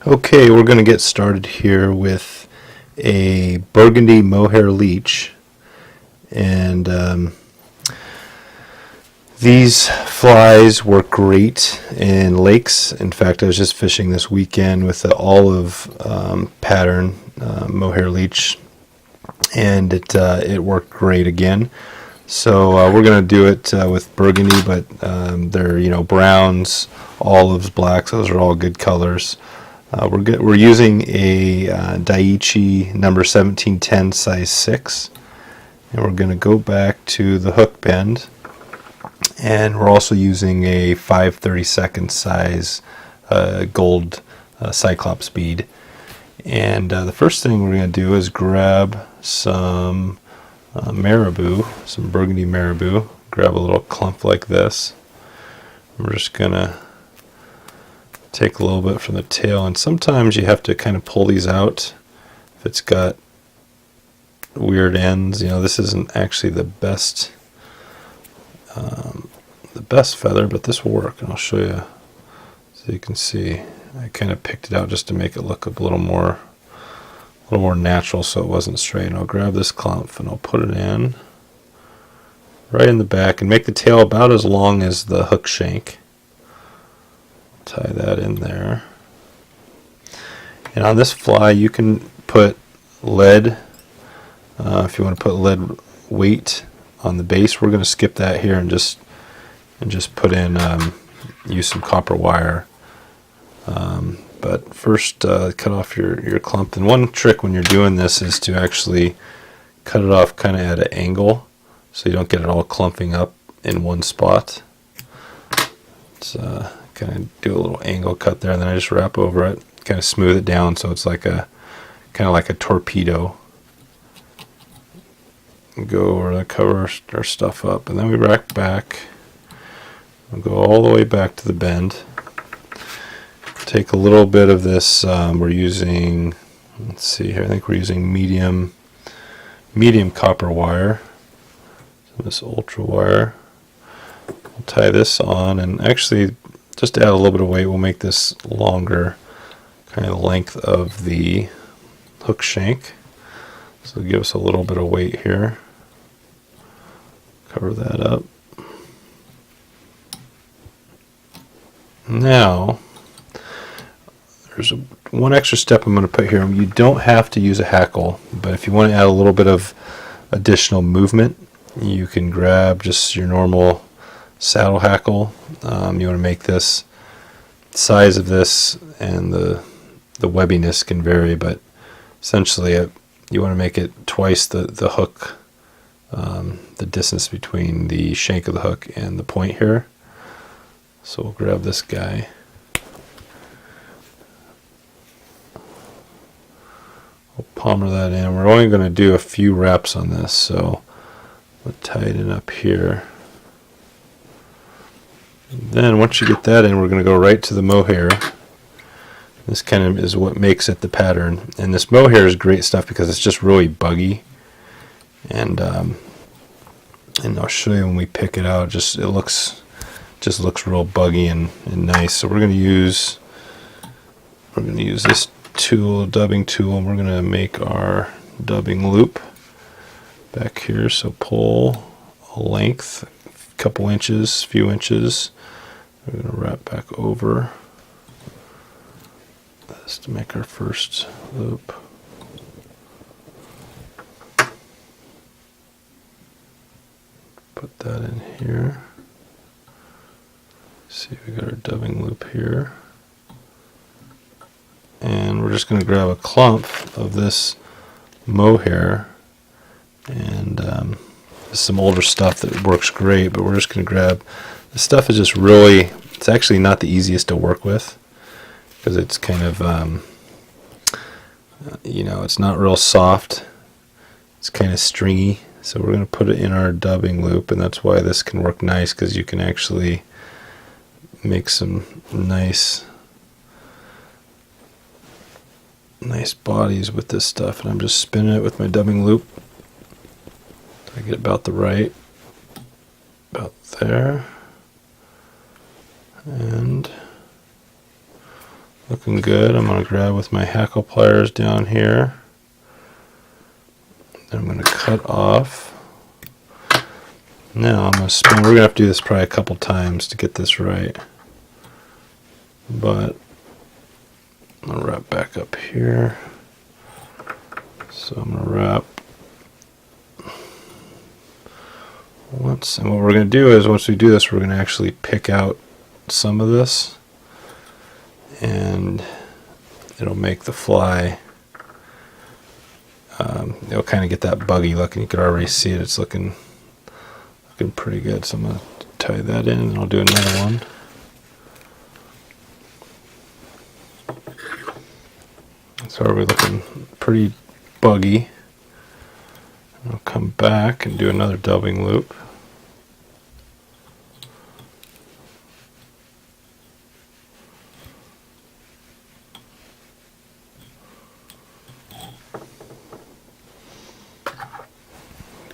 Okay, we're going to get started here with a burgundy mohair leech, and these flies work great in lakes. In fact, I was just fishing this weekend with the olive pattern mohair leech, and it worked great again. So we're going to do it with burgundy, but they're browns, olives, blacks. Those are all good colors. We're using a Daiichi number 1710 size 6, and we're going to go back to the hook bend, and we're also using a 5/32 size gold Cyclops bead. And the first thing we're going to do is grab some marabou, some burgundy marabou. Grab a little clump like this. We're just going to take a little bit from the tail, and sometimes you have to kind of pull these out if it's got weird ends. This isn't actually the best feather, but this will work, and I'll show you so you can see. I kind of picked it out just to make it look a little more natural, so it wasn't straight. And I'll grab this clump and I'll put it in right in the back and make the tail about as long as the hook shank. Tie that in there. And on this fly you can put lead, if you want to put lead weight on the base. We're going to skip that here and just put in use some copper wire. But first cut off your clump. And one trick when you're doing this is to actually cut it off kind of at an angle so you don't get it all clumping up in one spot. It's kind of do a little angle cut there, and then I just wrap over it, kind of smooth it down so it's like a kind of like a torpedo. Go over and cover our stuff up, and then we rack back. We'll go all the way back to the bend. Take a little bit of this. We're using, let's see here. I think we're using medium copper wire. So this ultra wire. We'll tie this on, and actually, just to add a little bit of weight, we'll make this longer, kind of the length of the hook shank. So give us a little bit of weight here. Cover that up. Now, there's one extra step I'm going to put here. You don't have to use a hackle, but if you want to add a little bit of additional movement, you can grab just your normal saddle hackle. You want to make this size of this, and the webbiness can vary, but essentially you want to make it twice the hook, the distance between the shank of the hook and the point here. So we'll grab this guy. We'll palmer that in. We're only going to do a few wraps on this, so we'll tie it in up here. Then once you get that in, we're going to go right to the mohair. This kind of is what makes it the pattern. And this mohair is great stuff because it's just really buggy. And I'll show you when we pick it out. It looks real buggy and nice. So we're going to use this tool, dubbing tool, and we're going to make our dubbing loop back here. So pull a length, a couple inches, few inches. We're going to wrap back over this to make our first loop. Put that in here. See, we got our dubbing loop here. And we're just going to grab a clump of this mohair, and this is some older stuff that works great, but we're just going to grab, this stuff is just really, it's actually not the easiest to work with because it's kind of, it's not real soft. It's kind of stringy. So we're going to put it in our dubbing loop, and that's why this can work nice, because you can actually make some nice bodies with this stuff. And I'm just spinning it with my dubbing loop. I get about about there. And Looking good. I'm going to grab with my hackle pliers down here. Then I'm going to cut off. Now I'm going to spin. We're going to have to do this probably a couple times to get this right. But I'm going to wrap back up here. So I'm going to wrap once. And what we're going to do is once we do this, we're going to actually pick out some of this. And it'll make the fly, it'll kind of get that buggy look, and you can already see it. It's looking pretty good. So I'm going to tie that in, and I'll do another one. So we're looking pretty buggy. I'll come back and do another dubbing loop.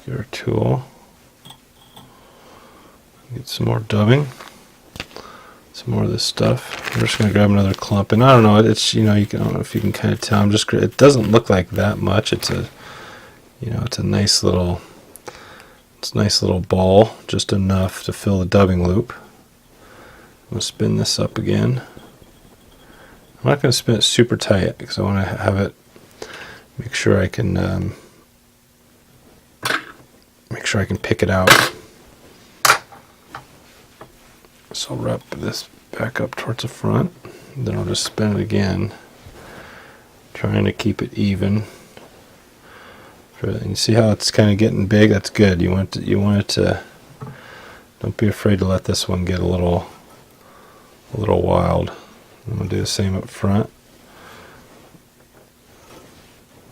Get our tool. Get some more dubbing. Some more of this stuff. I'm just going to grab another clump, and I don't know. It's I don't know if you can kind of tell. It doesn't look like that much. It's a it's a nice little ball, just enough to fill the dubbing loop. I'm going to spin this up again. I'm not going to spin it super tight because I want to have it. Make sure I can pick it out. So I'll wrap this back up towards the front, then I'll just spin it again, trying to keep it even. And you see how it's kind of getting big? That's good. You want it to. Don't be afraid to let this one get a little wild. I'm gonna do the same up front.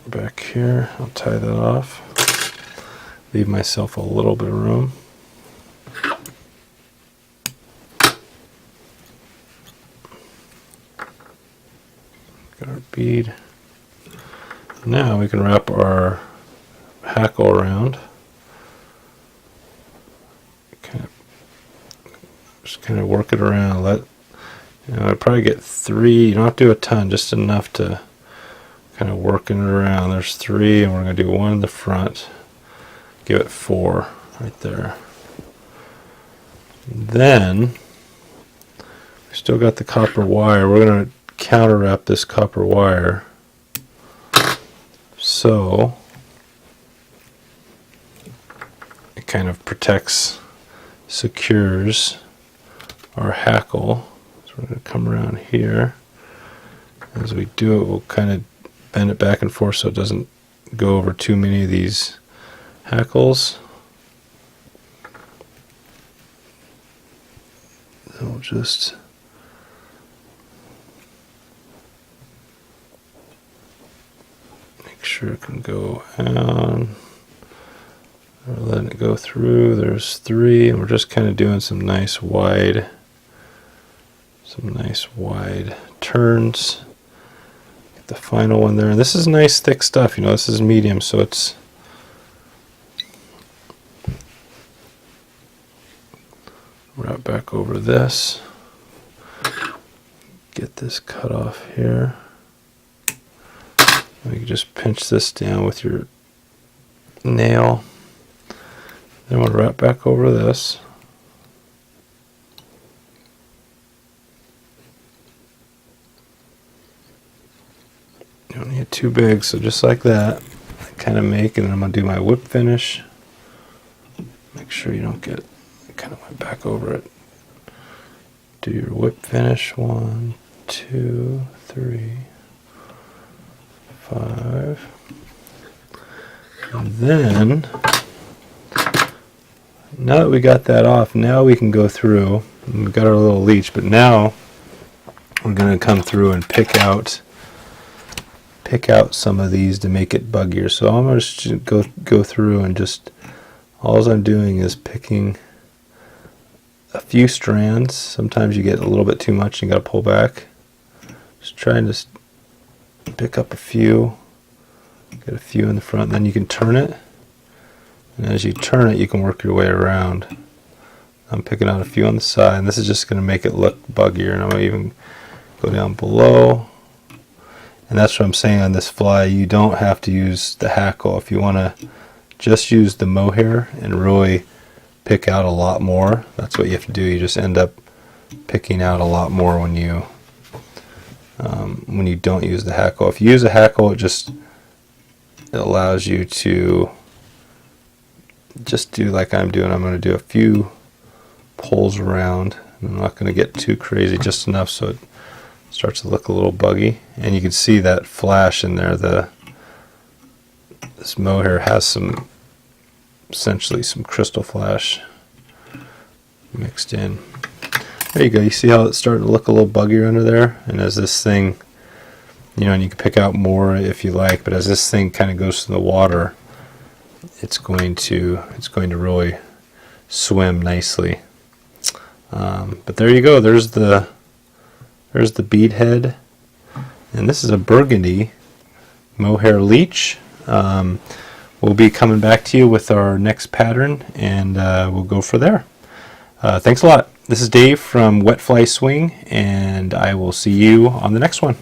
Back here, I'll tie that off. Leave myself a little bit of room. Got our bead. Now we can wrap our hackle around. Just kind of work it around. I'd probably get 3. You don't have to do a ton, just enough to kind of working it around. There's 3, and we're going to do 1 in the front. Give it 4 right there. Then we still got the copper wire. We're going to counter wrap this copper wire so it kind of secures our hackle. So we're going to come around here. As we do it, we'll kind of bend it back and forth so it doesn't go over too many of these hackles. Then we'll just make sure it can go on. We're letting it go through. There's 3, and we're just kind of doing some nice wide turns. Get the final one there. And this is nice thick stuff. This is medium, so it's wrap back over this. Get this cut off here. You can just pinch this down with your nail. Then we'll wrap back over this. You don't need it too big, so just like that, I kind of make, and then I'm going to do my whip finish. Make sure you don't get, kind of went back over it. Do your whip finish. 1, 2, 3, 5. And then, now that we got that off, now we can go through, and we've got our little leech, but now we're going to come through and pick out some of these to make it buggier. So I'm going to just go through and just, all I'm doing is picking a few strands. Sometimes you get a little bit too much and you got to pull back. Just trying to pick up a few, get a few in the front, then you can turn it. And as you turn it, you can work your way around. I'm picking out a few on the side, and this is just going to make it look buggier. And I'm going to even go down below. And that's what I'm saying on this fly. You don't have to use the hackle. If you want to just use the mohair and really pick out a lot more, that's what you have to do. You just end up picking out a lot more when you don't use the hackle. If you use a hackle, it allows you to just do like I'm doing. I'm going to do a few pulls around. I'm not going to get too crazy, just enough so it starts to look a little buggy. And you can see that flash in there. This mohair has essentially some crystal flash mixed in. There you go. You see how it's starting to look a little buggier under there? And as this thing, and you can pick out more if you like, but as this thing kind of goes through the water, it's going to really swim nicely. But there you go. There's the bead head, and this is a burgundy Mohair Leech. We'll be coming back to you with our next pattern, and we'll go for there. Thanks a lot. This is Dave from Wet Fly Swing, and I will see you on the next one.